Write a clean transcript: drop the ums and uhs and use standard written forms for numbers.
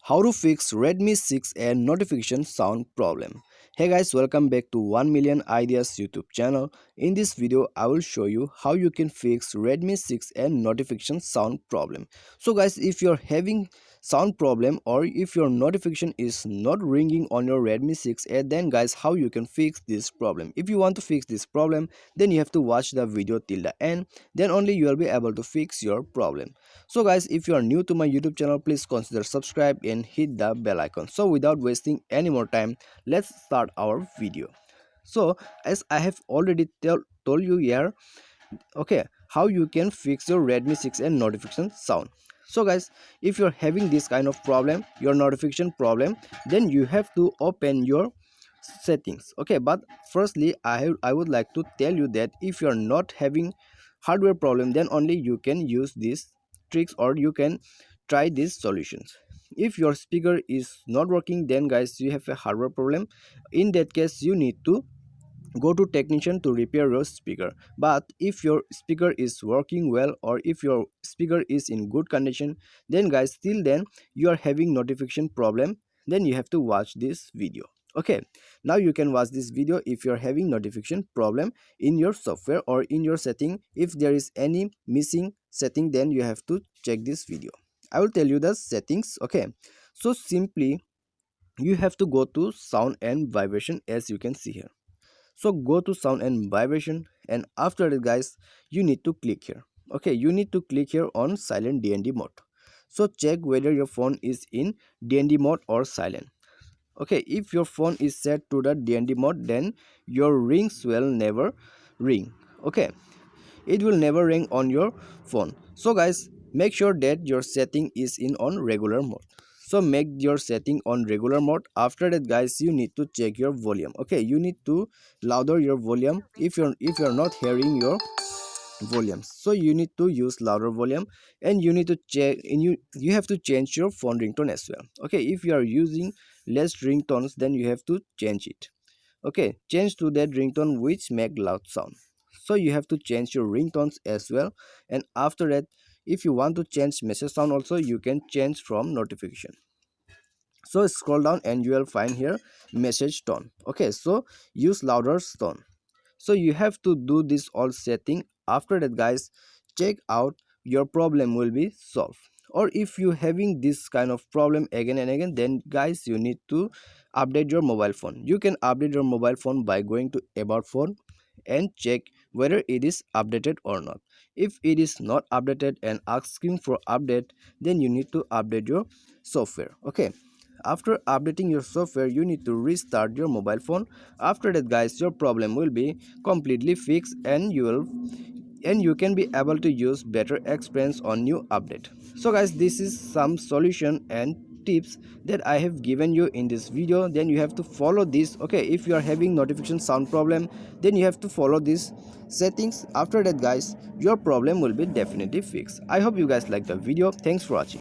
How to fix Redmi 6A notification sound problem. Hey guys, welcome back to 1 million ideas YouTube channel. In this video I will show you how you can fix Redmi 6A notification sound problem. So guys, if you're having sound problem or if your notification is not ringing on your Redmi 6A, then guys, how you can fix this problem. If you want to fix this problem, then you have to watch the video till the end, then only you will be able to fix your problem. So guys, if you are new to my YouTube channel, please consider subscribe and hit the bell icon. So without wasting any more time, let's start our video. So as I have already told you here, okay, how you can fix your Redmi 6 and notification sound. So guys, if you're having this kind of problem, your notification problem, then you have to open your settings. Okay, but firstly I would like to tell you that if you're not having hardware problem, then only you can use these tricks or you can try these solutions. If your speaker is not working, then guys, you have a hardware problem. In that case, you need to go to technician to repair your speaker. But if your speaker is working well or if your speaker is in good condition, then guys, still then you are having notification problem, then you have to watch this video. Okay, now you can watch this video. If you're having notification problem in your software or in your setting, if there is any missing setting, then you have to check this video. I will tell you the settings. Okay, so simply you have to go to sound and vibration, as you can see here. So go to sound and vibration, and after that guys, you need to click here. Okay, you need to click here on silent DND mode. So check whether your phone is in DND mode or silent. Okay, if your phone is set to the DND mode, then your rings will never ring. Okay, it will never ring on your phone. So guys, make sure that your setting is in on regular mode. So make your setting on regular mode. After that guys, you need to check your volume. Okay, you need to louder your volume if you're not hearing your volumes. So you need to use louder volume, and you need to check, and you have to change your phone ringtone as well. Okay, if you are using less ringtones, then you have to change it. Okay, change to that ringtone which make loud sound. So you have to change your ringtones as well. And after that, if you want to change message sound also, you can change from notification. So scroll down and you will find here message tone. Okay, so use louder tone. So you have to do this all setting. After that guys, check out, your problem will be solved. Or if you having this kind of problem again and again, then guys, you need to update your mobile phone. You can update your mobile phone by going to about phone and check whether it is updated or not. If it is not updated and asking for update, then you need to update your software. Okay, after updating your software, you need to restart your mobile phone. After that guys, your problem will be completely fixed, and you can be able to use better experience on new update. So guys, this is some solution and tips that I have given you in this video. Then you have to follow this. Okay, if you are having notification sound problem, then you have to follow these settings. After that guys, your problem will be definitely fixed. I hope you guys like the video. Thanks for watching.